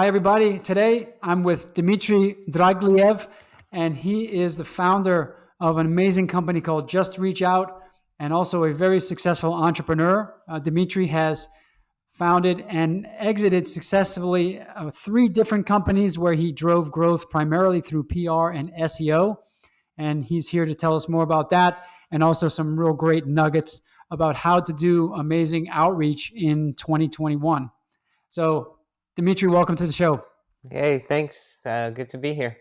Hi, everybody. Today I'm with Dmitry Dragilev, and he is the founder of an amazing company called JustReachOut and also a very successful entrepreneur. Dmitry has founded and exited successfully three different companies where he drove growth primarily through PR and SEO. And he's here to tell us more about that and also some real great nuggets about how to do amazing outreach in 2021. So, Dimitri, welcome to the show. Hey, thanks. Good to be here.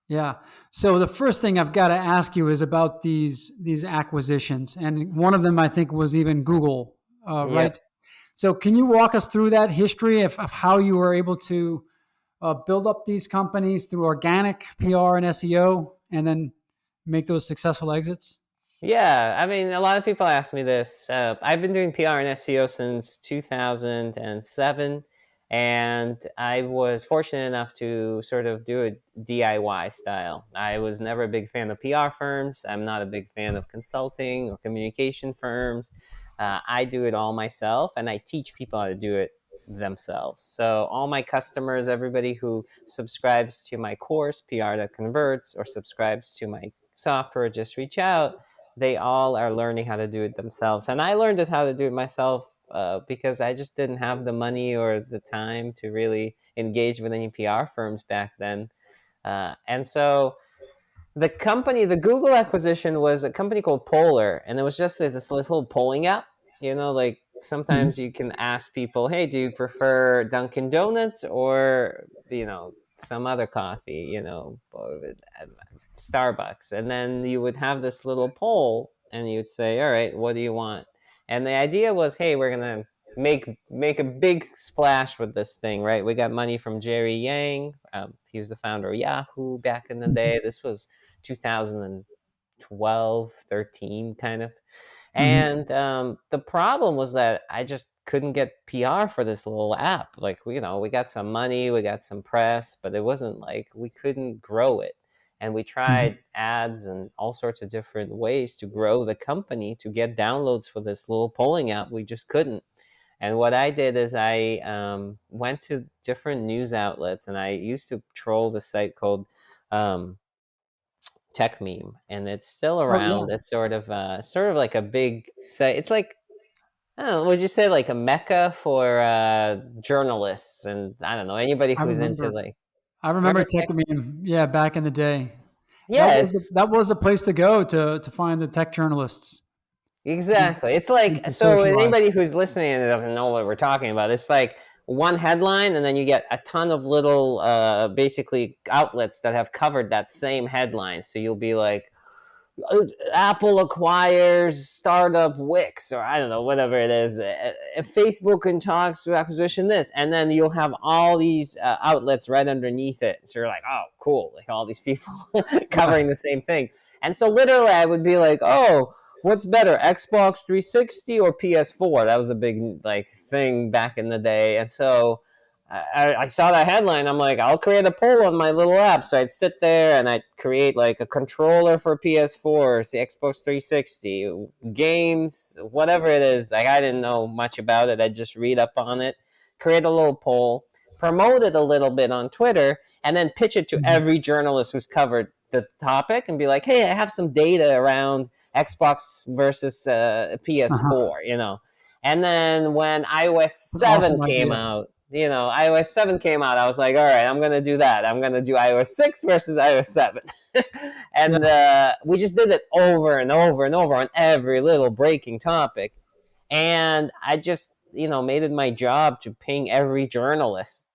Yeah. So the first thing I've got to ask you is about these acquisitions, and one of them I think was even Google, Yep. right? So can you walk us through that history of how you were able to build up these companies through organic PR and SEO, and then make those successful exits? Yeah, I mean, a lot of people ask me this. I've been doing PR and SEO since 2007, and I was fortunate enough to sort of do it DIY style. I was never a big fan of PR firms. I'm not a big fan of consulting or communication firms. I do it all myself, and I teach people how to do it themselves. So all my customers, everybody who subscribes to my course, PR That Converts, or subscribes to my software, Just Reach Out, they all are learning how to do it themselves. And I learned how to do it myself because I just didn't have the money or the time to really engage with any PR firms back then. And so the Google acquisition was a company called Polar, and it was just this little polling app. Like Mhm. sometimes you can ask people, hey, do you prefer Dunkin' Donuts or, some other coffee, Starbucks? And then you would have this little poll and you'd say, all right, what do you want? And the idea was, hey, we're going to make a big splash with this thing, right? We got money from Jerry Yang. He was the founder of Yahoo back in the day. This was 2012, 13 kind of. Mhm. And the problem was that I just couldn't get PR for this little app. Like, we got some money, we got some press, but it wasn't like we couldn't grow it. And we Mhm. tried ads and all sorts of different ways to grow the company to get downloads for this little polling app. We just couldn't. And what I did is I went to different news outlets, and I used to troll the site called um, Tech Meme, and it's still Oh yeah, around. It's sort of like a big site. It's like, I don't know, would you say like a mecca for journalists, and I don't know, anybody I who's into remember. like, I remember remember Tech? TechMeme. Yeah, back in the day, Yes, that was the place to go to find the tech journalists exactly. It's and like, to so socialize. anybody who's listening and doesn't know what we're talking about, it's like one headline, and then you get a ton of little, basically outlets that have covered that same headline. So you'll be like, Apple acquires startup Wix, or I don't know, whatever it is. Facebook in talks to acquisition this, and then you'll have all these outlets right underneath it. So you're like, oh, cool, like all these people Yeah. covering the same thing. And so literally, I would be like, oh, what's better, Xbox 360 or PS4? That was the big like thing back in the day, and so I saw that headline. I'm like, I'll create a poll on my little app. So I'd sit there and I'd create like a controller for PS4, the Xbox 360, games, whatever it is. Like, I didn't know much about it. I'd just read up on it, create a little poll, promote it a little bit on Twitter, and then pitch it to Mhm. every journalist who's covered the topic and be like, hey, I have some data around Xbox versus Uh-huh. PS4. And then when iOS An awesome 7 came idea. out, iOS 7 came out, I was like, all right, I'm going to do that. I'm going to do iOS 6 versus iOS 7. And Yeah. we just did it over and over and over on every little breaking topic. And I just, made it my job to ping every journalist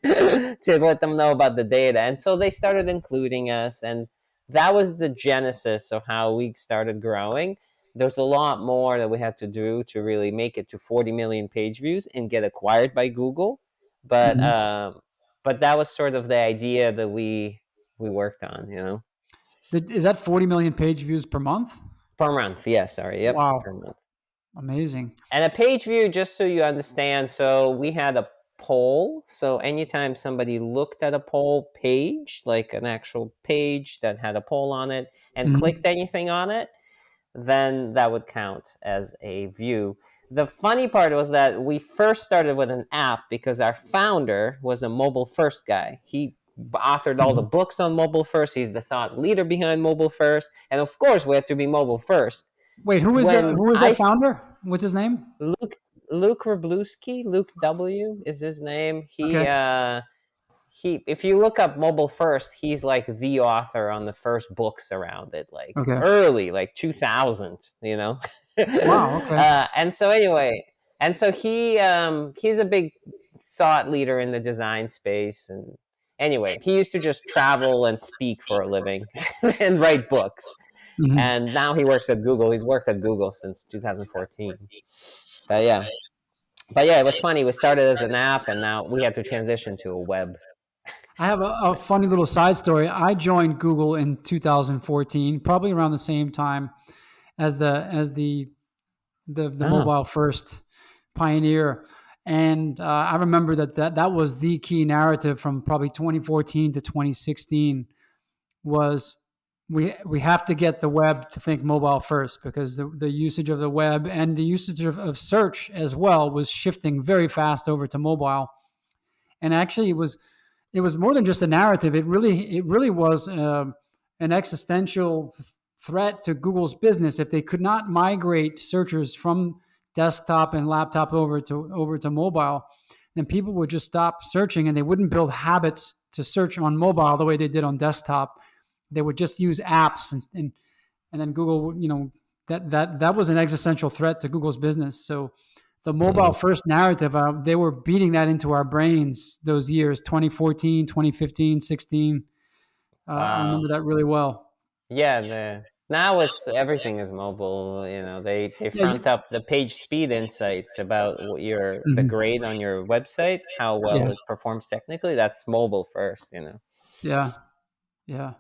to let them know about the data. And so they started including us. And that was the genesis of how we started growing. There's a lot more that we had to do to really make it to 40 million page views and get acquired by Google. But Mhm. but that was sort of the idea that we worked on. Is that 40 million page views per month? Per month. Yeah, sorry. Yep, per Wow. month. Amazing. And a page view, just so you understand, so we had a poll. So anytime somebody looked at a poll page, like an actual page that had a poll on it, and Mhm. clicked anything on it, then that would count as a view. The funny part was that we first started with an app because our founder was a mobile first guy. He authored all the Mhm. books on mobile first. He's the thought leader behind mobile first. And of course, we had to be mobile first. Wait, When who is that founder? What's his name? Luke Wroblewski, Luke W is his name. Okay. He if you look up mobile first, he's like the author on the first books around it, like Okay. early, like 2000, you know. Wow. Okay. And so anyway, and so he's a big thought leader in the design space. And anyway, he used to just travel and speak for a living and write books. Mhm. And now he works at Google. He's worked at Google since 2014. But yeah, it was funny. We started as an app, and now we had to transition to a web. I have a funny little side story. I joined Google in 2014, probably around the same time as the Oh, mobile first pioneer. And I remember that was the key narrative from probably 2014 to 2016 was we have to get the web to think mobile first because the usage of the web and the usage of search as well was shifting very fast over to mobile. And actually, it was more than just a narrative. It really was an existential threat to Google's business if they could not migrate searchers from desktop and laptop over to mobile. Then people would just stop searching and they wouldn't build habits to search on mobile the way they did on desktop. They would just use apps and then Google, that was an existential threat to Google's business. So the mobile mm, first narrative, they were beating that into our brains those years, 2014, 2015, 16. I wow. remember that really well. Yeah, now it's everything is mobile. You know, they Yeah. front up the page speed insights about what the Mhm. grade on your website, how well Yeah. it performs technically. That's mobile first, you know. Yeah. Yeah.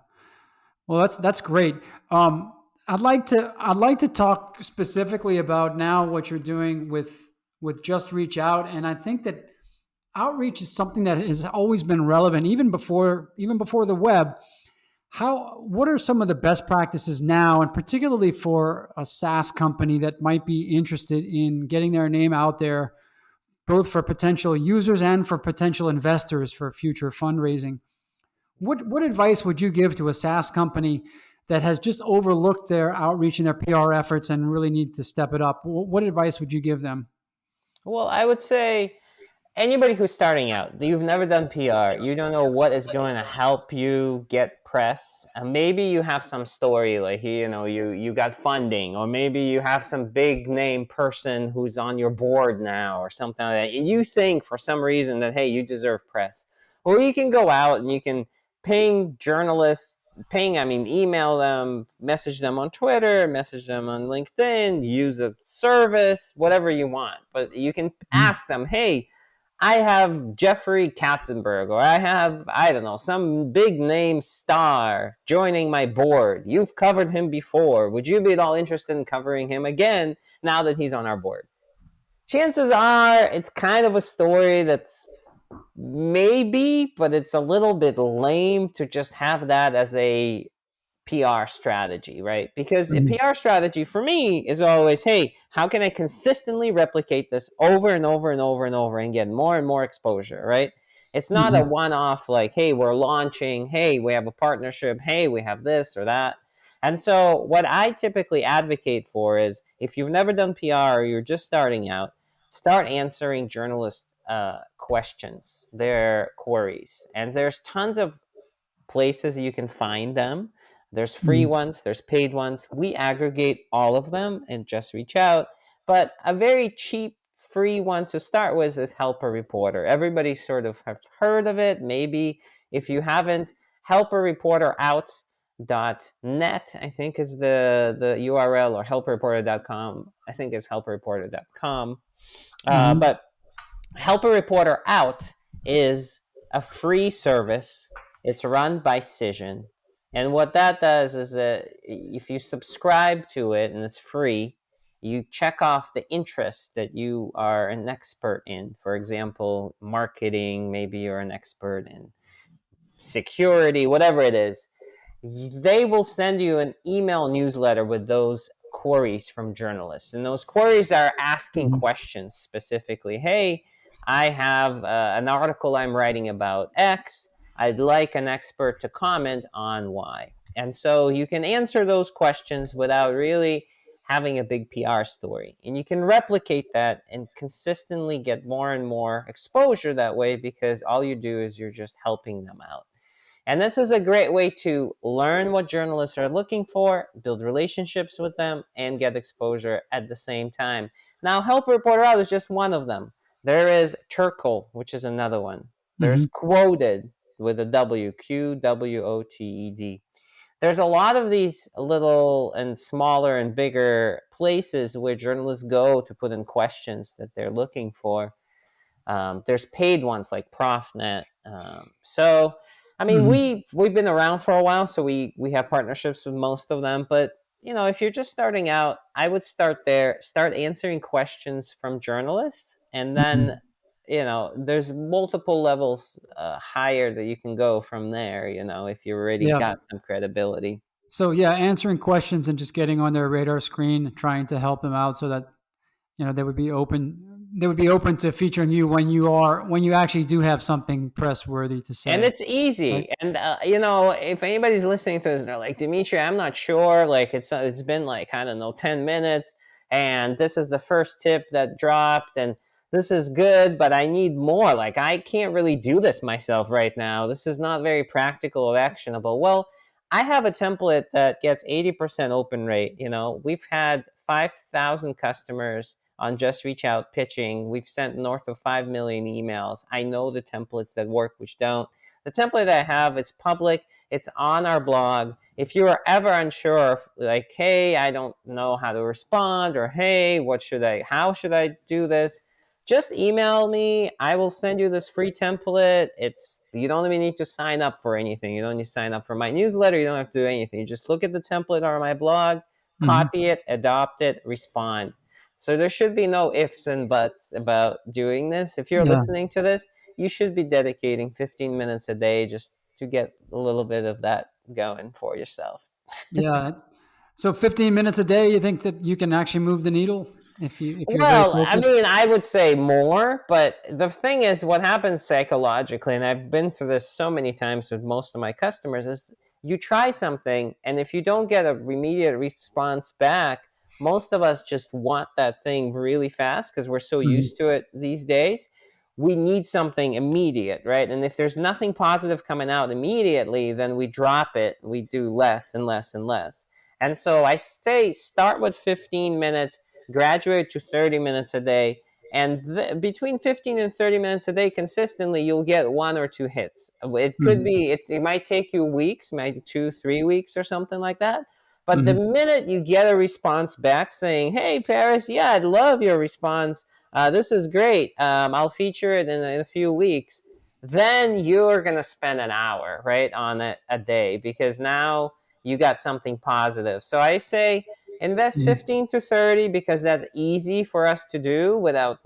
Well, that's great. Um, I'd like to talk specifically about now what you're doing with Just Reach Out, and I think that outreach is something that has always been relevant, even before the web. What are some of the best practices now, and particularly for a SaaS company that might be interested in getting their name out there, both for potential users and for potential investors for future fundraising? What advice would you give to a SaaS company that has just overlooked their outreach and their PR efforts and really need to step it up? What advice would you give them? Well, I would say anybody who's starting out, you've never done PR, you don't know what is going to help you get press. Maybe you have some story like you got funding, or maybe you have some big name person who's on your board now, or something like that. And you think for some reason that hey, you deserve press. Or you can go out and you can ping journalists. Ping, I mean, email them, message them on Twitter, message them on LinkedIn, use a service, whatever you want. But you can Mhm. ask them, hey, I have Jeffrey Katzenberg, or I have, I don't know, some big name star joining my board. You've covered him before. Would you be at all interested in covering him again now that he's on our board? Chances are it's kind of a story that's maybe, but it's a little bit lame to just have that as a PR strategy, right? Because a Mhm. PR strategy for me is always, hey, how can I consistently replicate this over and over and over and over and get more and more exposure, right? It's not a Mhm. one off like, hey, we're launching, hey, we have a partnership, hey, we have this or that. And so, what I typically advocate for is if you've never done PR or you're just starting out, start answering journalist questions, their queries. And there's tons of places you can find them. There's free Mhm. ones, there's paid ones. We aggregate all of them and just reach out. But a very cheap free one to start with is Help a Reporter. Everybody sort of have heard of it. Maybe if you haven't, helpareporterout.net, I think is the URL, or helpareporter.com, I think is helpareporter.com. Mhm. But Help a Reporter Out is a free service. It's run by Cision. And what that does is that if you subscribe to it and it's free, you check off the interests that you are an expert in. For example, marketing, maybe you're an expert in security, whatever it is. They will send you an email newsletter with those queries from journalists, and those queries are asking Mm-hmm. questions specifically. Hey, I have an article I'm writing about X. I'd like an expert to comment on Y. And so you can answer those questions without really having a big PR story. And you can replicate that and consistently get more and more exposure that way, because all you do is you're just helping them out. And this is a great way to learn what journalists are looking for, build relationships with them, and get exposure at the same time. Now, Help Reporter Out is just one of them. There is Turkle, which is another one. Mm-hmm. There's Quoted with a W, Quoted. There's a lot of these little and smaller and bigger places where journalists go to put in questions that they're looking for. There's paid ones like ProfNet. So, I mean, Mm-hmm. we've been around for a while, so we have partnerships with most of them. But if you're just starting out, I would start there. Start answering questions from journalists, and then Mm-hmm. there's multiple levels higher that you can go from there. If you already Yeah. got some credibility. So yeah, answering questions and just getting on their radar screen, trying to help them out so that they would be open. They would be open to featuring you when you actually do have something press worthy to And say. it's Right. easy. And if anybody's listening to this and they're like, Dimitri, I'm not sure. Like it's been like, I don't know, 10 minutes, and this is the first tip that dropped, and this is good, but I need more. Like I can't really do this myself right now. This is not very practical or actionable. Well, I have a template that gets 80% open rate. We've had 5,000 customers on Just Reach Out pitching. We've sent north of 5 million emails. I know the templates that work, which don't. The template I have is public. It's on our blog. If you are ever unsure of like, hey, I don't know how to respond, or hey, how should I do this? Just email me. I will send you this free template. You don't even need to sign up for anything. You don't need to sign up for my newsletter. You don't have to do anything. You just look at the template on my blog, Mm-hmm. copy it, adopt it, respond. So there should be no ifs and buts about doing this. If you're Yeah. listening to this, you should be dedicating 15 minutes a day just to get a little bit of that going for yourself. Yeah. So 15 minutes a day, you think that you can actually move the needle if you're very Well, I focused? mean, I would say more, but the thing is, what happens psychologically, and I've been through this so many times with most of my customers, is you try something, and if you don't get an immediate response back, most of us just want that thing really fast because we're so used Mm-hmm. to it these days. We need something immediate, right? And if there's nothing positive coming out immediately, then we drop it. We do less and less and less. And so I say start with 15 minutes, graduate to 30 minutes a day, and between 15 and 30 minutes a day consistently, you'll get one or two hits. It could Mm-hmm. be it might take you weeks, maybe 2-3 weeks or something like that, but the Mm-hmm. minute you get a response back saying, hey Paris, yeah, I'd love your response, this is great, I'll feature it in a few weeks, then you're going to spend an hour right on it a day, because now you got something positive. So I say invest Mm-hmm. 15 to 30, because that's easy for us to do without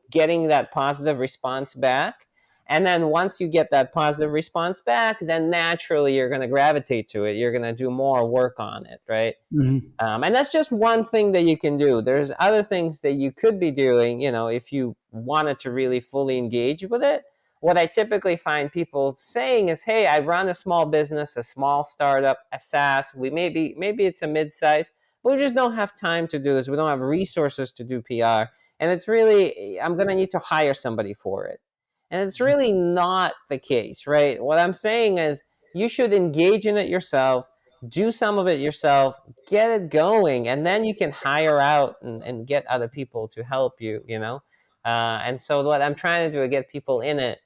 getting that positive response back. And then once you get that positive response back, then naturally you're going to gravitate to it. You're going to do more work on it, right? Mm-hmm. And that's just one thing that you can do. There's other things that you could be doing, if you wanted to really fully engage with it. What I typically find people saying is, hey, I run a small business, a small startup, a SaaS. Maybe it's a mid-size, but we just don't have time to do this. We don't have resources to do PR. And it's really, I'm going to need to hire somebody for it. And it's really not the case, right? What I'm saying is you should engage in it yourself, do some of it yourself, get it going, and then you can hire out and get other people to help you. And so what I'm trying to do is get people in it,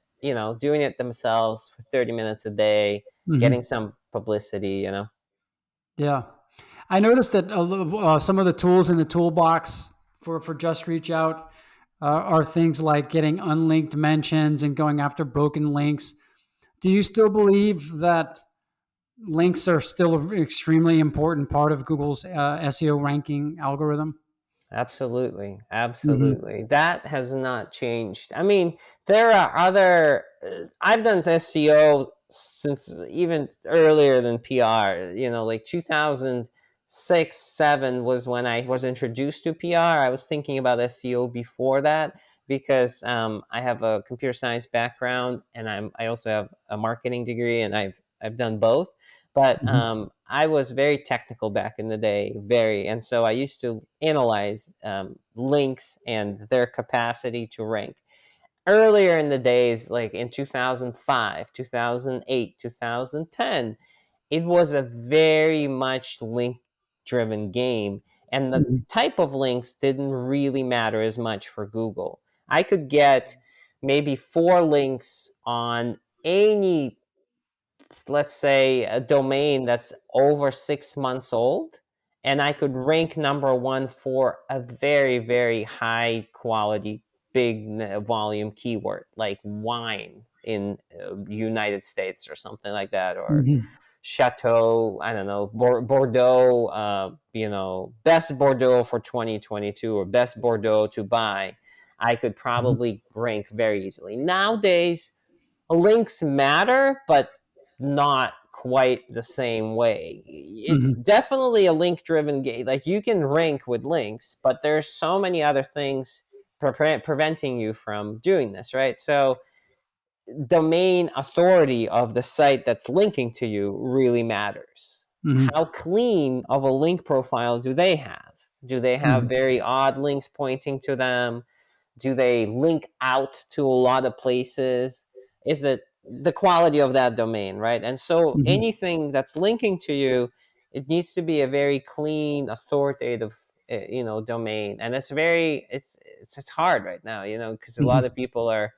doing it themselves for 30 minutes a day, getting Mm-hmm. some publicity. Yeah. I noticed that some of the tools in the toolbox for Just Reach Out are things like getting unlinked mentions and going after broken links. Do you still believe that links are still an extremely important part of Google's SEO ranking algorithm? Absolutely. Mm-hmm. Absolutely. That has not changed. I mean, there are I've done SEO since even earlier than PR, like 2000 2006, 7 was when I was introduced to PR. I was thinking about SEO before that because I have a computer science background, and I also have a marketing degree, and I've done both. But Hmm. I was very technical back in the day, and so I used to analyze links and their capacity to rank. Earlier in the days, like in 2005, 2008, 2010, it was a very much link driven game, and the Hmm. type of links didn't really matter as much for Google. I could get maybe 4 links on any, let's say, a domain that's over 6 months old, and I could rank number one for a very, very high quality, big volume keyword like wine in United States or something like that, or Hmm. Chateau, I don't know, Bordeaux, best Bordeaux for 2022 or best Bordeaux to buy. I could probably rank very easily. Nowadays, links matter, but not quite the same way. It's Hmm. definitely a link driven game. Like, you can rank with links, but there's so many other things preventing you from doing this, right? So domain authority of the site that's linking to you really matters. Hmm. How clean of a link profile do they have? Do they have Hmm. very odd links pointing to them? Do they link out to a lot of places? Is it the quality of that domain, right? And so Hmm. anything that's linking to you, it needs to be a very clean, authoritative, domain. And it's hard right now, because a lot Hmm. of people are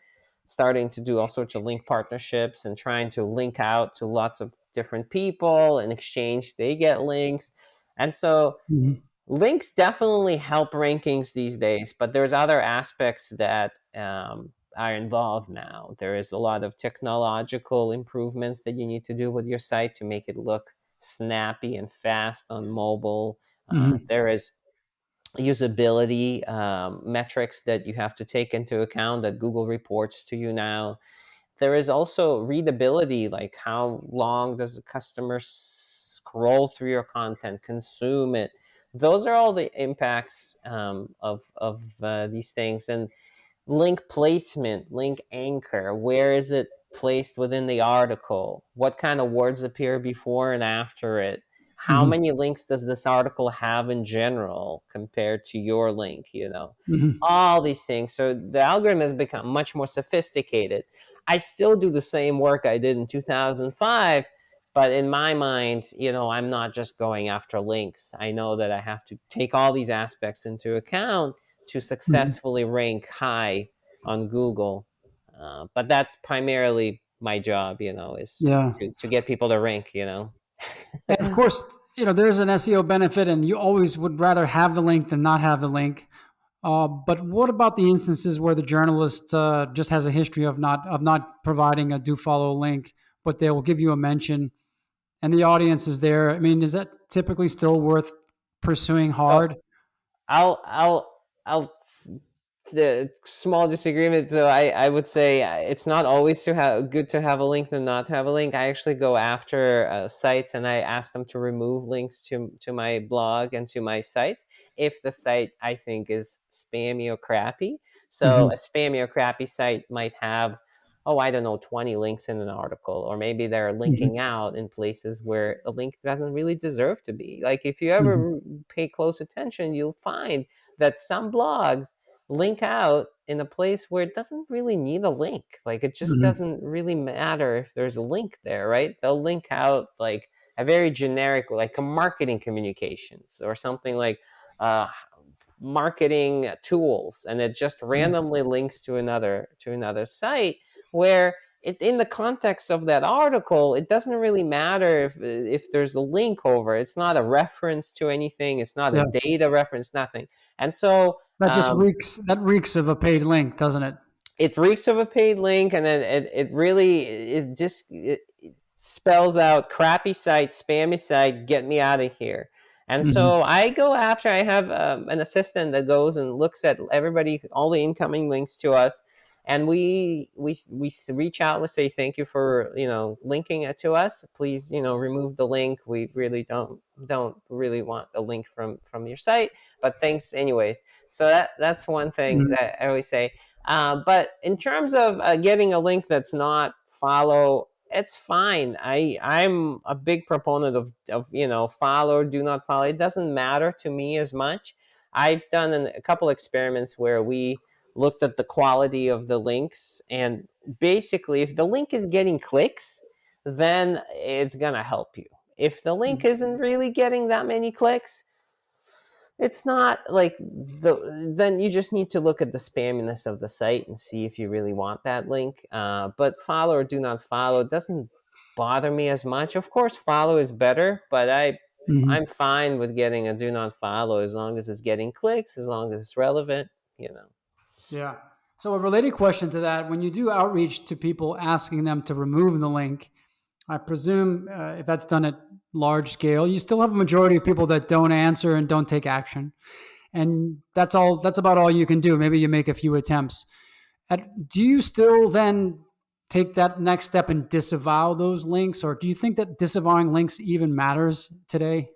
starting to do all sorts of link partnerships and trying to link out to lots of different people. In exchange, they get links. And so Hmm. links definitely help rankings these days, but there's other aspects that are involved now. There is a lot of technological improvements that you need to do with your site to make it look snappy and fast on mobile. Hmm. There is usability metrics that you have to take into account that Google reports to you now. There is also readability, like how long does the customer scroll through your content, consume it. Those are all the impacts of these things. And link placement, link anchor, where is it placed within the article? What kind of words appear before and after it? How Hmm. many links does this article have in general compared to your link? Hmm. All these things. So the algorithm has become much more sophisticated. I still do the same work I did in 2005, but in my mind, I'm not just going after links. I know that I have to take all these aspects into account to Hmm. successfully rank high on Google. But that's primarily my job, is Yeah. to get people to rank. And of course, there's an SEO benefit, and you always would rather have the link than not have the link. But what about the instances where the journalist just has a history of not providing a do follow link, but they will give you a mention, and the audience is there? I mean, is that typically still worth pursuing So hard? I'll the small disagreement. So I would say it's not always good to have a link than not to have a link. I actually go after sites and I ask them to remove links to my blog and to my sites if the site I think is spammy or crappy. So Hmm. a spammy or crappy site might have, oh, I don't know, 20 links in an article, or maybe they're linking Hmm. out in places where a link doesn't really deserve to be. Like, if you Hmm. ever pay close attention, you'll find that some blogs link out in a place where it doesn't really need a link. Like, it just Hmm. doesn't really matter if there's a link there, right? They'll link out like a very generic, like a marketing communications or something like uh, marketing tools, and it just randomly links to another site where in the context of that article, it doesn't really matter if there's a link over. It's not a reference to anything. It's not a Yeah, data reference, nothing. And so that reeks of a paid link, doesn't it? it reeks of a paid link, and then it really it spells out crappy site, spammy site, get me out of here. And Hmm. so I go after. I have an assistant that goes and looks at everybody, all the incoming links to us, and we reach out and say thank you for linking it to us. Please remove the link. We really don't really want a link from your site, but thanks anyways. So that's one thing Mhm. that I always say. But in terms of getting a link that's not follow, it's fine. I'm a big proponent of follow or do not follow. It doesn't matter to me as much. I've done a couple experiments where we looked at the quality of the links, and basically if the link is getting clicks, then it's gonna help you. If the link isn't really getting that many clicks, it's not like then you just need to look at the spamminess of the site and see if you really want that link. But follow or do not follow doesn't bother me as much. Of course, follow is better, but I'm Mhm. fine with getting a do not follow as long as it's getting clicks, as long as it's relevant. You know. Yeah. So a related question to that: when you do outreach to people asking them to remove the link, I presume if that's done at large scale, you still have a majority of people that don't answer and don't take action, and that's all. That's about all you can do. Maybe you make a few attempts. Do you still then take that next step and disavow those links, or do you think that disavowing links even matters today?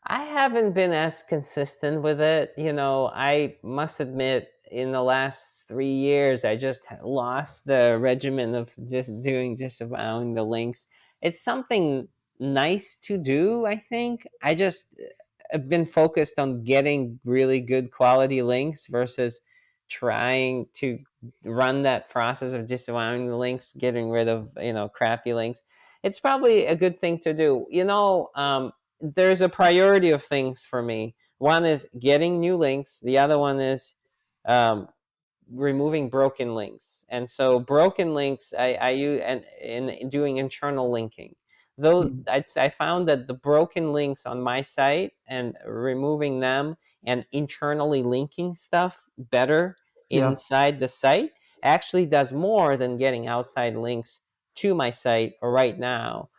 I haven't been as consistent with it. I must admit, in the last 3 years, I just lost the regimen of just disavowing the links. It's something nice to do, I think. I just have been focused on getting really good quality links versus trying to run that process of disavowing the links, getting rid of, crappy links. It's probably a good thing to do. There's a priority of things for me. One is getting new links. The other one is um, removing broken links. And so broken links, I use and in doing internal linking. Though Mhm. I found that the broken links on my site and removing them and internally linking stuff better Yeah. inside the site actually does more than getting outside links to my site right now.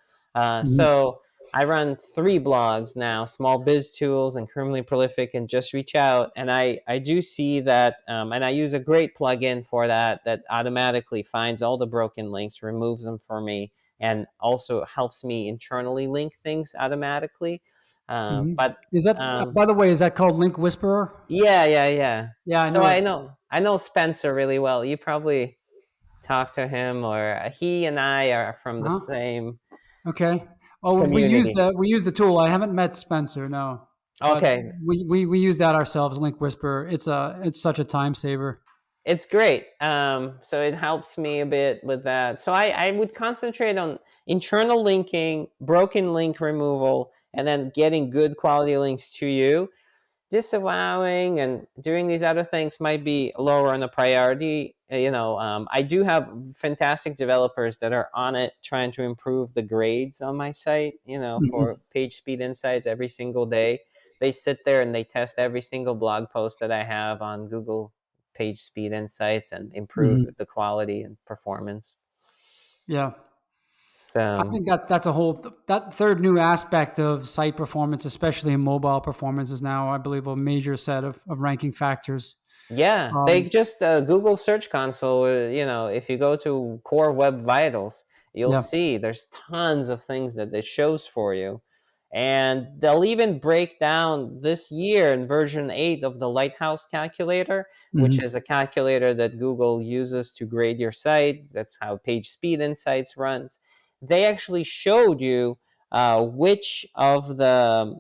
Mhm. So I run 3 blogs now: Small Biz Tools and Criminally Prolific and Just Reach Out. And I do see that, and I use a great plugin for that automatically finds all the broken links, removes them for me, and also helps me internally link things automatically. Mhm. But Is that, um, by the way, is that called Link Whisperer? yeah, yeah, yeah. Yeah, I So know it. I know Spencer really well. You probably talked to him, or he and I are from the Uh-huh. same Okay. Oh, community. we use the tool. I haven't met Spencer, no, but Okay, we use that ourselves. Link Whisperer. It's such a time saver. it's great. So it helps me a bit with that. So I would concentrate on internal linking, broken link removal, and then getting good quality links to you. Disavowing and doing these other things might be lower on the priority. I do have fantastic developers that are on it trying to improve the grades on my site, for Mhm. page speed insights every single day. They sit there and they test every single blog post that I have on Google page speed insights and improve Mhm. the quality and performance. Yeah. I So think that's a whole that third new aspect of site performance, especially in mobile performance, is now, I believe, a major set of ranking factors. yeah, they Um, just Google Search Console. If you go to Core Web Vitals, you'll yeah. see there's tons of things that it shows for you, and they'll even break down this year in version 8 of the Lighthouse calculator, which Hmm. is a calculator that Google uses to grade your site. That's how Page Speed Insights runs. They actually showed you which of the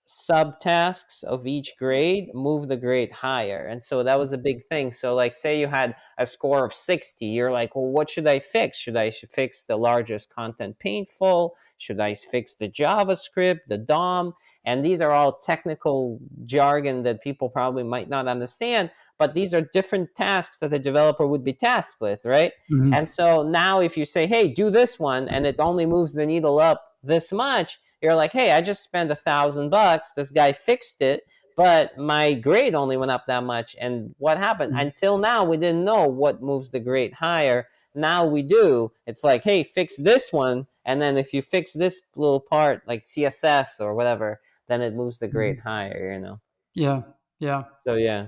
subtasks of each grade move the grade higher. And so that was a big thing. So like, say you had a score of 60, you're like, well, what should I fix? Should I fix the largest content painful? Should I fix the JavaScript, the DOM? And these are all technical jargon that people probably might not understand, but these are different tasks that the developer would be tasked with, right? And Hmm. so now if you say, hey, do this one, and it only moves the needle up this much, you're like, hey, I just spent $1,000. This guy fixed it, but my grade only went up that much. And what happened? Until now, we didn't know what moves the grade higher. Now we do. It's like, hey, fix this one. And then if you fix this little part, like CSS or whatever, then it moves the Hmm. grade higher, Yeah. Yeah. So, yeah.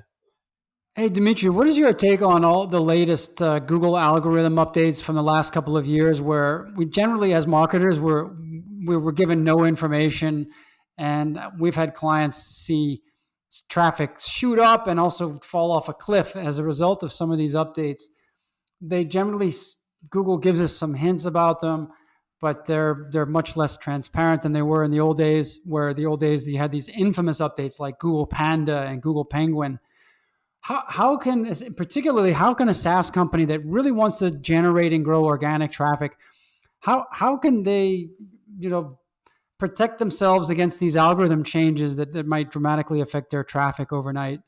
Hey, Dimitri, what is your take on all the latest Google algorithm updates from the last couple of years where we generally, as marketers, we were given no information, and we've had clients see traffic shoot up and also fall off a cliff as a result of some of these updates. They generally, Google gives us some hints about them, but they're much less transparent than they were in the old days, where the old days you had these infamous updates like Google Panda and Google Penguin. How can, particularly, how can a SaaS company that really wants to generate and grow organic traffic, how can they, you know, protect themselves against these algorithm changes that might dramatically affect their traffic overnight?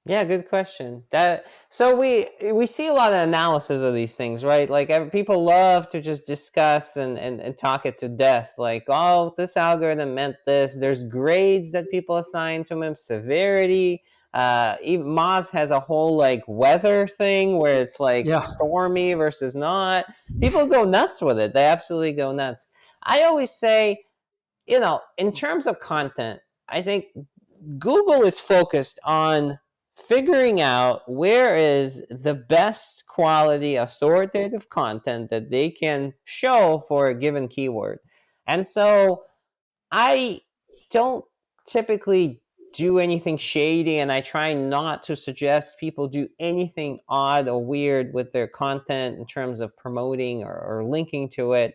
Yeah, good question. That so we see a lot of analysis of these things, right? Like people love to just discuss and talk it to death. Like, oh, this algorithm meant this. There's grades that people assign to them, severity. Even Moz has a whole like weather thing where it's like Yeah. stormy versus not. People go nuts with it. They absolutely go nuts. I always say, in terms of content, I think Google is focused on figuring out where is the best quality authoritative content that they can show for a given keyword. And so I don't typically do anything shady, and I try not to suggest people do anything odd or weird with their content in terms of promoting or linking to it.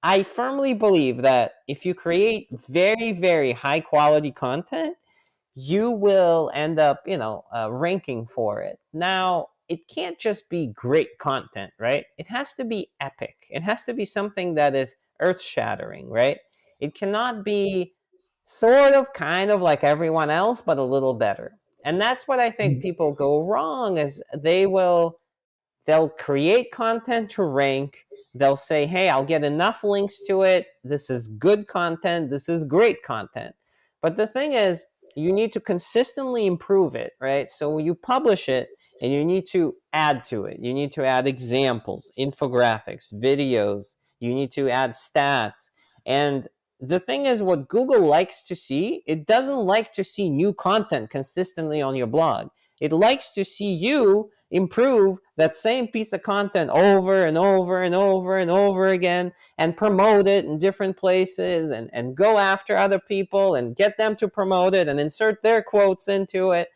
I firmly believe that if you create very, very high quality content, you will end up, ranking for it. Now, it can't just be great content, right? It has to be epic. It has to be something that is earth shattering, right? It cannot be sort of kind of like everyone else, but a little better. And that's what I think people go wrong is they'll create content to rank. They'll say, hey, I'll get enough links to it. This is good content. This is great content. But the thing is, you need to consistently improve it, right? So when you publish it, and you need to add to it. You need to add examples, infographics, videos. You need to add stats. And the thing is, what Google likes to see, it doesn't like to see new content consistently on your blog. It likes to see you improve that same piece of content over and over and over and over again and promote it in different places and go after other people and get them to promote it and insert their quotes into it.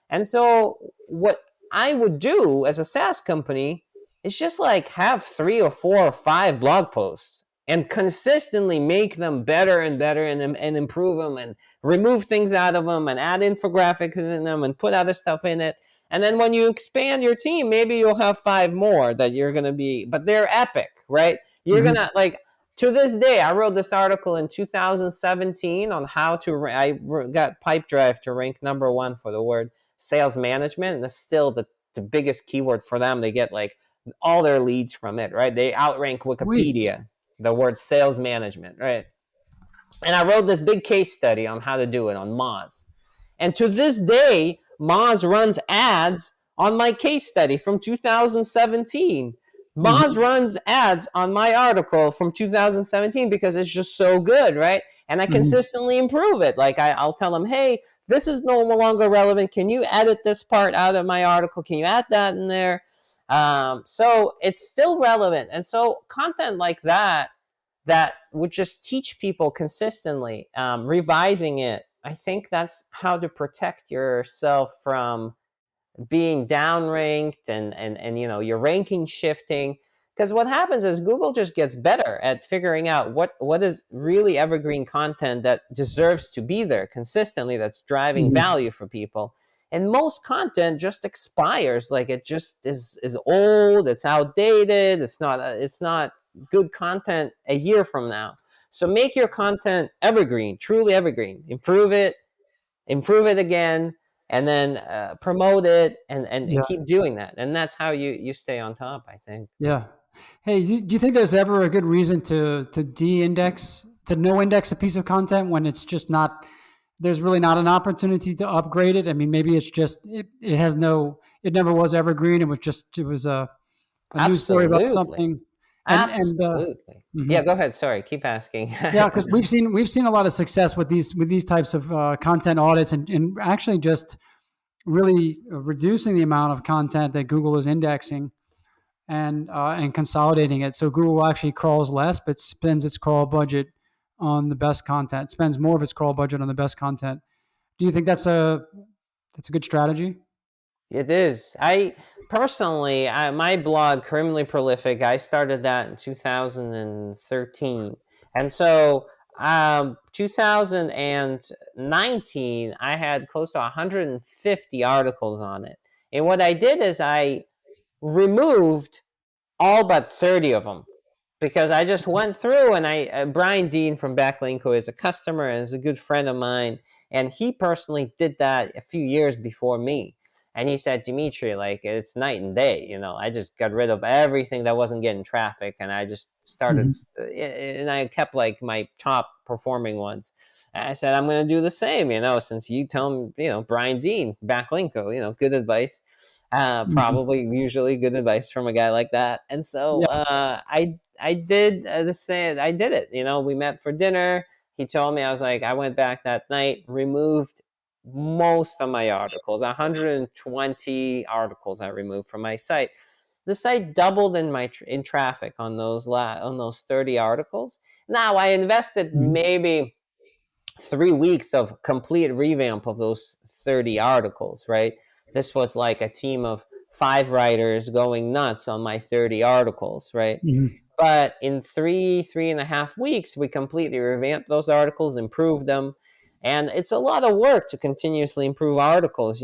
And so what I would do as a SaaS company is just like have 3 or 4 or 5 blog posts and consistently make them better and better and improve them and remove things out of them and add infographics in them and put other stuff in it. And then when you expand your team, maybe you'll have 5 more that you're going to be, but they're epic, right? You're going to like, to this day, I wrote this article in 2017 on how to, I got Pipedrive to rank #1 for the word sales management. And that's still the biggest keyword for them. They get like all their leads from it, right? They outrank Sweet. Wikipedia, the word sales management, right? And I wrote this big case study on how to do it on Moz. And to this day, Moz runs ads on my case study from 2017. Moz runs ads on my article from 2017 because it's just so good, right? And I consistently improve it. Like I'll tell them, hey, this is no longer relevant. Can you edit this part out of my article? Can you add that in there? So it's still relevant. And so content like that would just teach people consistently, revising it. I think that's how to protect yourself from being downranked and your ranking shifting. Because what happens is Google just gets better at figuring out what is really evergreen content that deserves to be there consistently, that's driving value for people. And most content just expires, like it just is old, it's outdated, it's not good content a year from now. So make your content evergreen, truly evergreen. Improve it again, and then promote it and Yeah. keep doing that. And that's how you stay on top, I think. Yeah. Hey, do you think there's ever a good reason to de-index, to no index a piece of content when it's just not, there's really not an opportunity to upgrade it? I mean, maybe it's just, it has no, it never was evergreen. It was a news story about Absolutely. something. And Absolutely. Yeah, go ahead. Sorry, keep asking. yeah, because we've seen a lot of success with these types of content audits and actually just really reducing the amount of content that Google is indexing and consolidating it. So Google actually crawls less, but spends its crawl budget on the best content. Spends more of its crawl budget on the best content. Do you think that's a good strategy? It is. I personally, my blog, Criminally Prolific, I started that in 2013. And so 2019, I had close to 150 articles on it. And what I did is I removed all but 30 of them because I just went through and Brian Dean from Backlinko is a customer and is a good friend of mine. And he personally did that a few years before me. And he said, Dimitri, like it's night and day. I just got rid of everything that wasn't getting traffic. And I just started, Mm-hmm. and I kept like my top performing ones. And I said, I'm going to do the same, since you tell me, Brian Dean, Backlinko, good advice. Mm-hmm. Probably usually good advice from a guy like that. And so Yeah. I did the same. I did it. We met for dinner. He told me, I went back that night, removed most of my articles, 120 articles I removed from my site. The site doubled in traffic on those 30 articles. Now I invested Mm-hmm. maybe 3 weeks of complete revamp of those 30 articles, right? This was like a team of 5 writers going nuts on my 30 articles, right? Mm-hmm. But in 3.5 weeks, we completely revamped those articles, improved them. And it's a lot of work to continuously improve articles.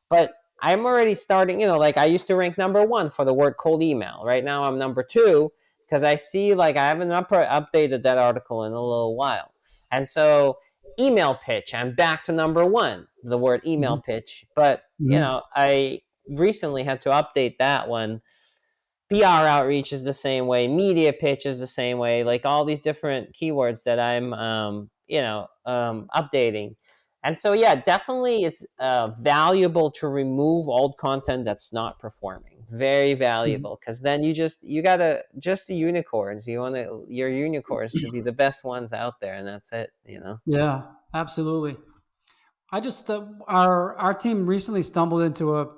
But I'm already starting, like I used to rank number one for the word cold email. Right now I'm number two because I see like I haven't updated that article in a little while. And so email pitch, I'm back to number one, the word email pitch. But, Mm-hmm. I recently had to update that one. PR outreach is the same way, media pitch is the same way, like all these different keywords that I'm, updating. And so, yeah, definitely is valuable to remove old content that's not performing. Very Mm-hmm. valuable because then you gotta just the unicorns. You want your unicorns to be the best ones out there, and that's it. Yeah, absolutely. I just our team recently stumbled into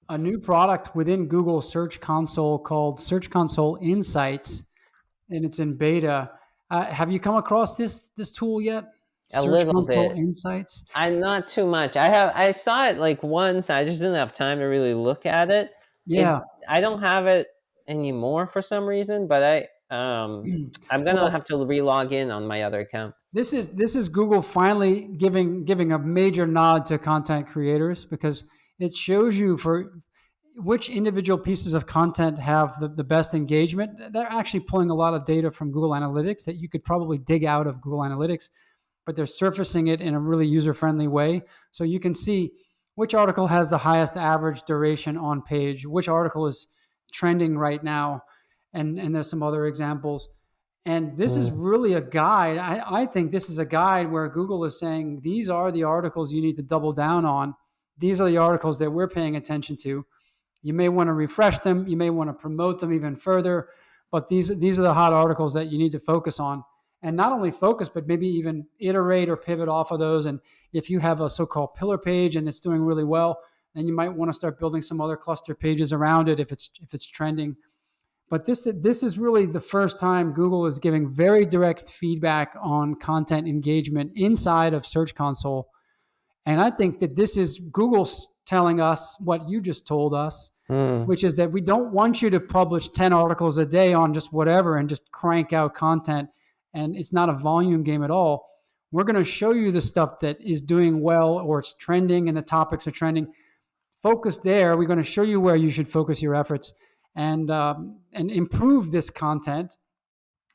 a new product within Google Search Console called Search Console Insights, and it's in beta. Have you come across this tool yet? A Search little Console bit. Insights. I Not too much. I saw it like once. I just didn't have time to really look at it. It Yeah. I don't have it anymore for some reason, but I'm gonna Well, have to re-log in on my other account. this is Google finally giving a major nod to content creators because it shows you for which individual pieces of content have the best engagement. They're actually pulling a lot of data from Google Analytics that you could probably dig out of Google Analytics, but they're surfacing it in a really user-friendly way. So you can see which article has the highest average duration on page, which article is trending right now, and there's some other examples. And this is Mm. really a guide. I think this is a guide where Google is saying these are the articles you need to double down on. These are the articles that we're paying attention to. You may want to refresh them. You may want to promote them even further. But these are the hot articles that you need to focus on. And not only focus, but maybe even iterate or pivot off of those. And if you have a so-called pillar page and it's doing really well, then you might want to start building some other cluster pages around it if it's trending. But this is really the first time Google is giving very direct feedback on content engagement inside of Search Console. And I think that this is Google's telling us what you just told us, Mm. which is that we don't want you to publish 10 articles a day on just whatever and just crank out content. And it's not a volume game at all. We're going to show you the stuff that is doing well or it's trending and the topics are trending. Focus there. We're going to show you where you should focus your efforts and improve this content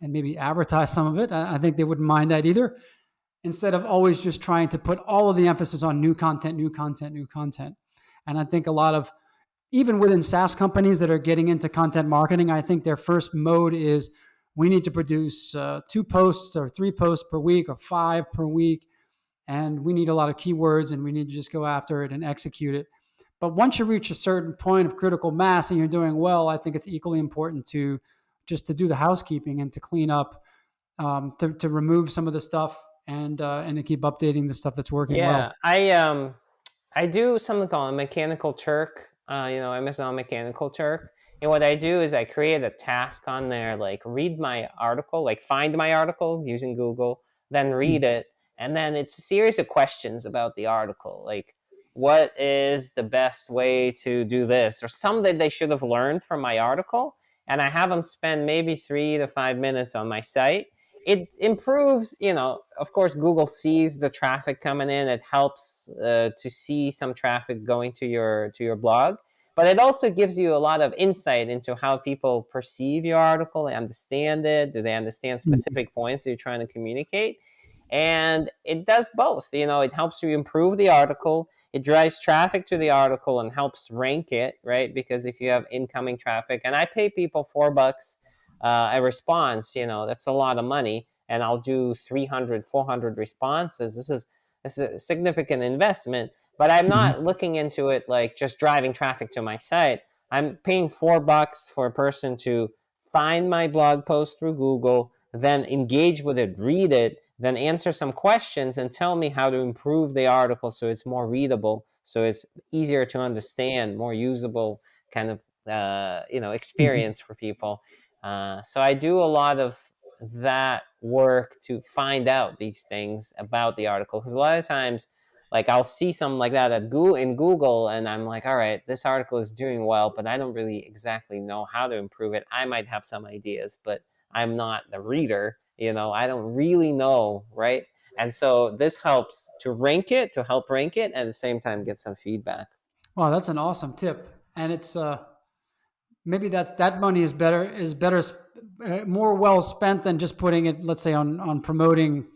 and maybe advertise some of it. I think they wouldn't mind that either. Instead of always just trying to put all of the emphasis on new content, new content, new content. And I think a lot of even within SaaS companies that are getting into content marketing, I think their first mode is we need to produce 2 posts or 3 posts per week or 5 per week. And we need a lot of keywords and we need to just go after it and execute it. But once you reach a certain point of critical mass and you're doing well, I think it's equally important to just to do the housekeeping and to clean up, to remove some of the stuff and to keep updating the stuff that's working well. Yeah, I do something called a Mechanical Turk, Amazon Mechanical Turk. And what I do is I create a task on there, like read my article, like find my article using Google, then read it. And then it's a series of questions about the article, like what is the best way to do this, or something they should have learned from my article. And I have them spend maybe 3 to 5 minutes on my site. It improves, of course, Google sees the traffic coming in. It helps to see some traffic going to your blog, but it also gives you a lot of insight into how people perceive your article. They understand it. Do they understand Mhm. specific points that you're trying to communicate? And it does both. It helps you improve the article. It drives traffic to the article and helps rank it, right? Because if you have incoming traffic, and I pay people $4 a response, that's a lot of money, and I'll do 300, 400 responses. This is a significant investment, but I'm not Mhm. looking into it like just driving traffic to my site. I'm paying $4 for a person to find my blog post through Google, then engage with it, read it, then answer some questions and tell me how to improve the article so it's more readable, so it's easier to understand, more usable kind of Mhm. experience for people. So I do a lot of that work to find out these things about the article, because a lot of times, like, I'll see something like that at Google, and I'm like, all right, this article is doing well, but I don't really exactly know how to improve it. I might have some ideas, but I'm not the reader. I don't really know, right? And so this helps to help rank it, and at the same time get some feedback. Wow, that's an awesome tip, and it's maybe that money is more well spent than just putting it, let's say, on promoting,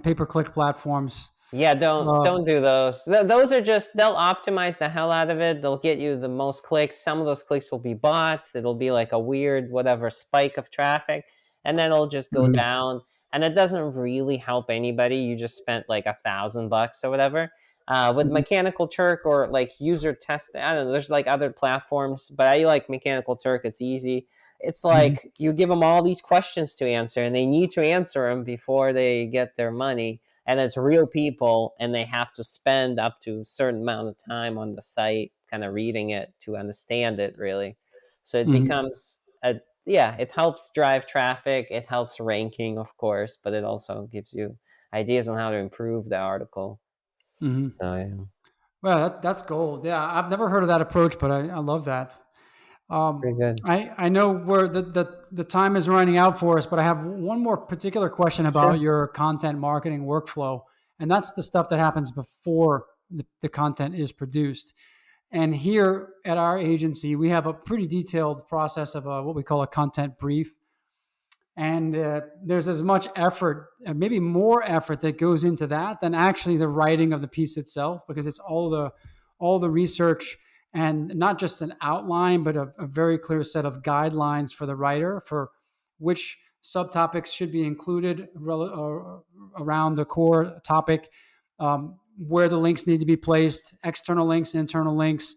pay per click platforms. Yeah, don't Uh, don't do those. Those are just, they'll optimize the hell out of it. They'll get you the most clicks. Some of those clicks will be bots. It'll be like a weird whatever spike of traffic, and then it'll just go mhm. down. And it doesn't really help anybody. You just spent like $1,000 or whatever. With Mhm. Mechanical Turk or like user test, I don't know. There's like other platforms, but I like Mechanical Turk. It's easy. It's Mhm. like you give them all these questions to answer, and they need to answer them before they get their money, and it's real people, and they have to spend up to a certain amount of time on the site kind of reading it to understand it, really. So it Mhm. becomes a, yeah, it helps drive traffic, it helps ranking, of course, but it also gives you ideas on how to improve the article. Mhm. So yeah, Well, that's gold. Yeah, I've never heard of that approach, but I love that. pretty good. I know where the time is running out for us, but I have one more particular question about Sure. your content marketing workflow, and that's the stuff that happens before the content is produced. And here at our agency, we have a pretty detailed process of what we call a content brief. And there's as much effort, maybe more effort, that goes into that than actually the writing of the piece itself, because it's all the research, and not just an outline, but a very clear set of guidelines for the writer for which subtopics should be included around the core topic, where the links need to be placed, external links, internal links,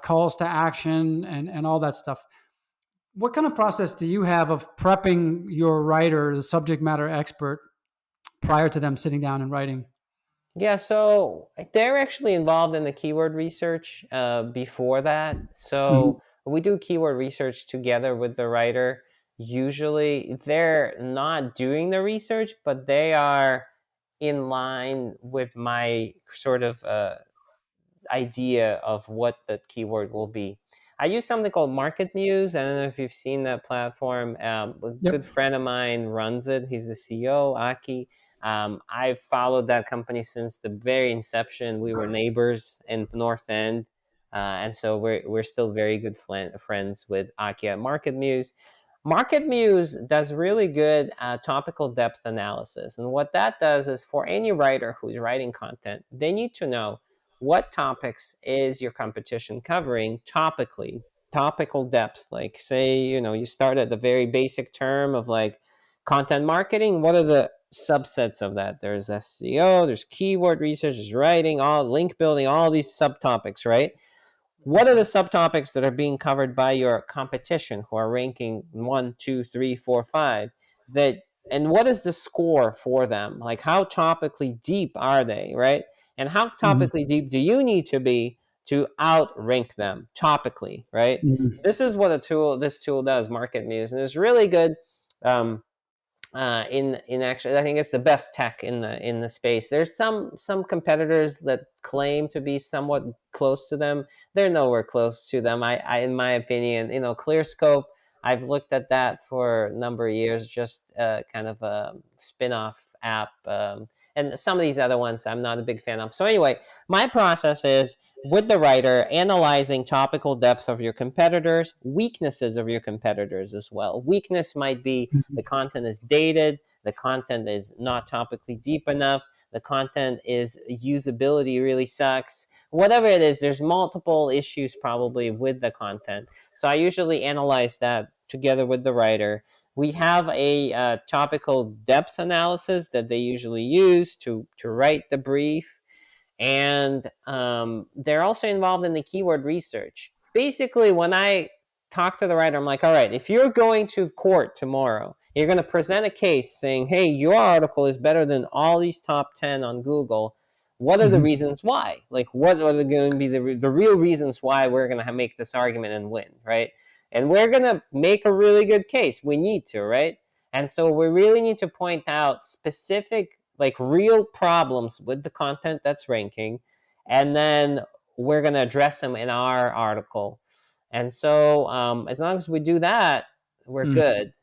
calls to action, and all that stuff. What kind of process do you have of prepping your writer, the subject matter expert, prior to them sitting down and writing? Yeah, so they're actually involved in the keyword research before that. Mhm. So we do keyword research together with the writer. Usually they're not doing the research, but they are in line with my sort of idea of what the keyword will be. I use something called Market Muse. I don't know if you've seen that platform. A good Yep. friend of mine runs it. He's the CEO, Aki. I've followed that company since the very inception. We were neighbors in North End, and so we're still very good friends with Aki at Market Muse. Market Muse does really good topical depth analysis, and what that does is, for any writer who's writing content, they need to know what topics is your competition covering topically, topical depth. Like, say, you start at the very basic term of like content marketing. What are the subsets of that? There's SEO, there's keyword research, there's writing, all link building, all these subtopics, right? What are the subtopics that are being covered by your competition, who are ranking 1, 2, 3, 4, 5, that, and what is the score for them? Like, how topically deep are they, right? and how Mhm. topically deep do you need to be to outrank them topically, right? Mhm. This is what this tool does, Market Muse, and it's really good. Um, in actually, I think it's the best tech in the space. There's some competitors that claim to be somewhat close to them. They're nowhere close to them. I in my opinion, ClearScope. I've looked at that for a number of years, just kind of a spin-off app, and some of these other ones I'm not a big fan of. So anyway, my process is with the writer, analyzing topical depth of your competitors, weaknesses of your competitors as well. Weakness might be the Mhm. content is dated, the content is not topically deep enough, the content is usability really sucks. Whatever it is, there's multiple issues probably with the content. So I usually analyze that together with the writer. We have a topical depth analysis that they usually use to write the brief, and they're also involved in the keyword research. Basically, when I talk to the writer, I'm like, all right, if you're going to court tomorrow, you're going to present a case saying, hey, your article is better than all these top 10 on Google. What are the Mhm. reasons why? Like, what are going to be the real reasons why we're going to make this argument and win, right? And we're going to make a really good case. We need to, right? And so we really need to point out specific, like real problems with the content that's ranking, and then we're going to address them in our article. And so as long as we do that, we're Mm. good.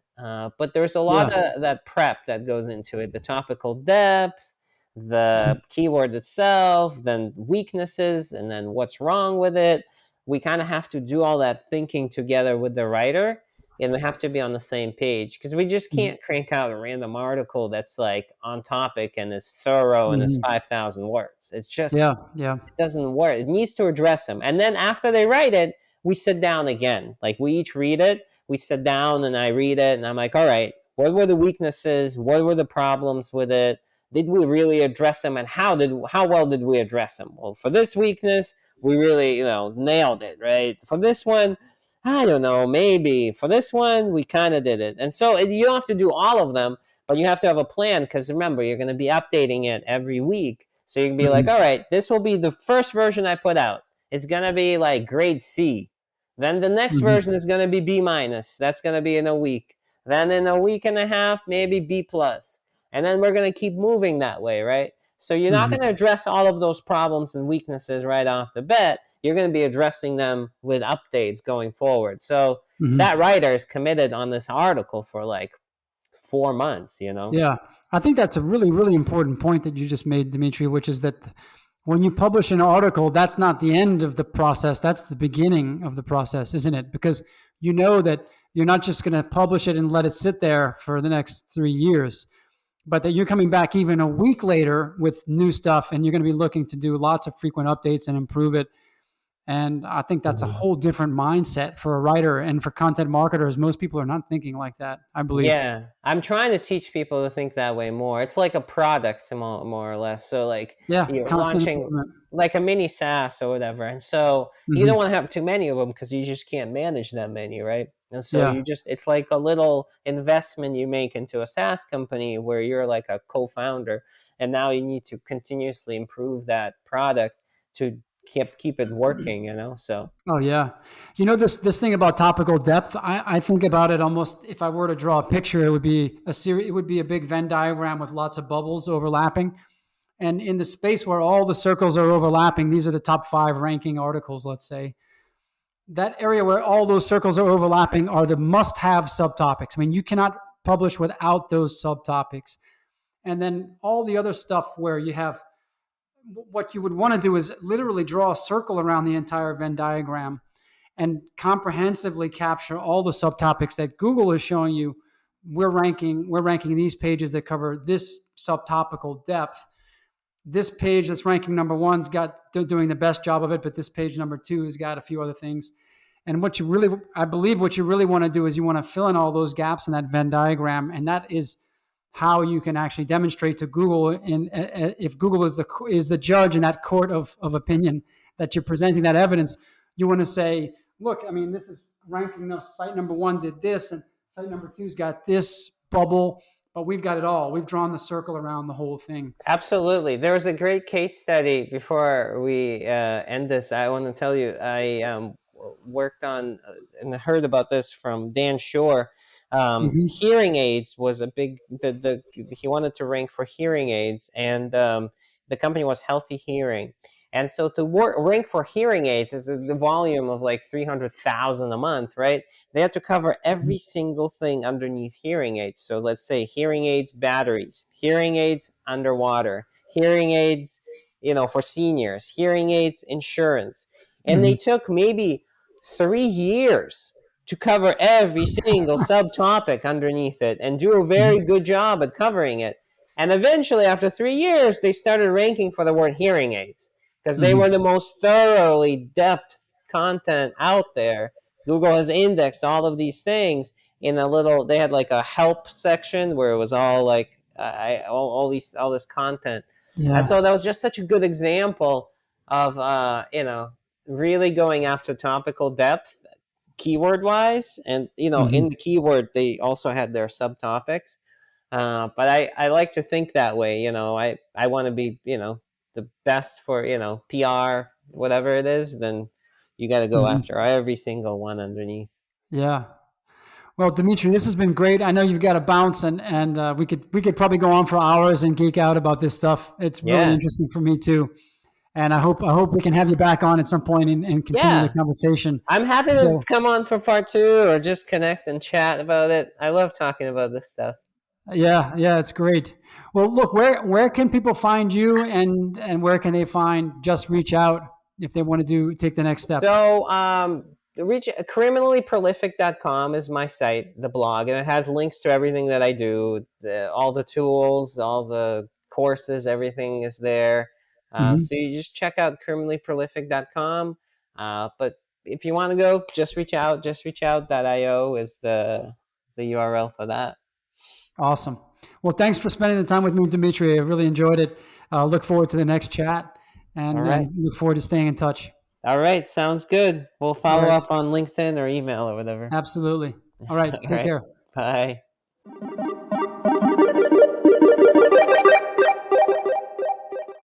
But there's a Yeah. lot of that prep that goes into it, the topical depth, the keyword itself, then weaknesses, and then what's wrong with it. We kind of have to do all that thinking together with the writer, and we have to be on the same page because we just Mhm. can't crank out a random article that's like on topic and is thorough and is Mhm. 5,000 words. It's just, Yeah. Yeah. it doesn't work. It needs to address them. And then after they write it, we sit down again. Like we each read it. We sit down and I read it and I'm like, all right, what were the weaknesses? What were the problems with it? Did we really address them? And how well did we address them? Well, for this weakness, we really, nailed it, right? For this one, I don't know, maybe. For this one, we kind of did it. And so you don't have to do all of them, but you have to have a plan because remember, you're going to be updating it every week. So you can be like, Mhm. all right, this will be the first version I put out. It's going to be like grade C. Then the next Mhm. version is going to be B minus. That's going to be in a week. Then in a week and a half, maybe B plus. And then we're going to keep moving that way, right? So you're not Mhm. going to address all of those problems and weaknesses right off the bat. You're going to be addressing them with updates going forward. So that Mhm. writer is committed on this article for like 4 months. Yeah, I think that's a really, really important point that you just made, Dimitri, which is that when you publish an article, that's not the end of the process. That's the beginning of the process, isn't it? Because you know that you're not just going to publish it and let it sit there for the next 3 years, but that you're coming back even a week later with new stuff and you're going to be looking to do lots of frequent updates and improve it. And I think that's a whole different mindset for a writer and for content marketers. Most people are not thinking like that, I believe. Yeah, I'm trying to teach people to think that way more. It's like a product, more or less. So, like, Yeah, you're constant launching improvement. like a mini SaaS or whatever. And so you don't Hmm. want to have too many of them because you just can't manage that many, right? And so Yeah. it's like a little investment you make into a SaaS company where you're like a co founder. And now you need to continuously improve that product to keep it working. So, Oh yeah. You know this thing about topical depth. I think about it almost if I were to draw a picture, it would be a series. It would be a big Venn diagram with lots of bubbles overlapping. And in the space where all the circles are overlapping, these are the top 5 ranking articles. Let's say that area where all those circles are overlapping are the must-have subtopics. I mean, you cannot publish without those subtopics. And then all the other stuff where you have what you would want to do is literally draw a circle around the entire Venn diagram and comprehensively capture all the subtopics that Google is showing you. We're ranking these pages that cover this subtopical depth. This page that's ranking number one's got doing the best job of it, but this page number two has got a few other things. And I believe what you really want to do is you want to fill in all those gaps in that Venn diagram, and that is how you can actually demonstrate to Google, if Google is the judge in that court of opinion that you're presenting that evidence, you want to say, look, I mean, this is ranking. Site number one did this, and site number two's got this bubble, but we've got it all. We've drawn the circle around the whole thing. Absolutely. There was a great case study before we end this. I want to tell you, I worked on and heard about this from Dan Shore. Mm-hmm. Hearing aids was a big, he wanted to rank for hearing aids, and the company was Healthy Hearing. And so to rank for hearing aids is the volume of like 300,000 a month, right? They had to cover every single thing underneath hearing aids. So let's say hearing aids batteries, hearing aids underwater, hearing aids, for seniors, hearing aids insurance. And they Mm-hmm. took maybe 3 years to cover every single subtopic underneath it and do a very Mm-hmm. good job at covering it. And eventually, after 3 years, they started ranking for the word hearing aids because they were the Mm-hmm. most thoroughly depth content out there. Google has indexed all of these things in a little. They had like a help section where it was all like all this content, and Yeah. so that was just such a good example of really going after topical depth, keyword wise, and in Mm-hmm. the keyword they also had their subtopics. But I like to think that way. I want to be the best for PR, whatever it is. Then you got to go Mm-hmm. after every single one underneath. Yeah. Well, Dimitri, this has been great. I know you've got to bounce, and we could probably go on for hours and geek out about this stuff. It's really Yeah, interesting for me too, and I hope we can have you back on at some point and continue the yeah. conversation. I'm happy to So come on for part two or just connect and chat about it. I love talking about this stuff. yeah, yeah, it's great. Well, look, where can people find you, and where can they find Just Reach Out if they want to take the next step? So, reach criminallyprolific.com is my site, the blog, and it has links to everything that I do, all the tools, all the courses, everything is there. Hmm. So you just check out criminallyprolific.com. But if you want to go, just reach out. Justreachout.io is the URL for that. Awesome. Well, thanks for spending the time with me, Dimitri. I really enjoyed it. Look forward to the next chat, All and right. look forward to staying in touch. All right. Sounds good. We'll All follow right. up on LinkedIn or email or whatever. Absolutely. All right. All Take right. care. Bye.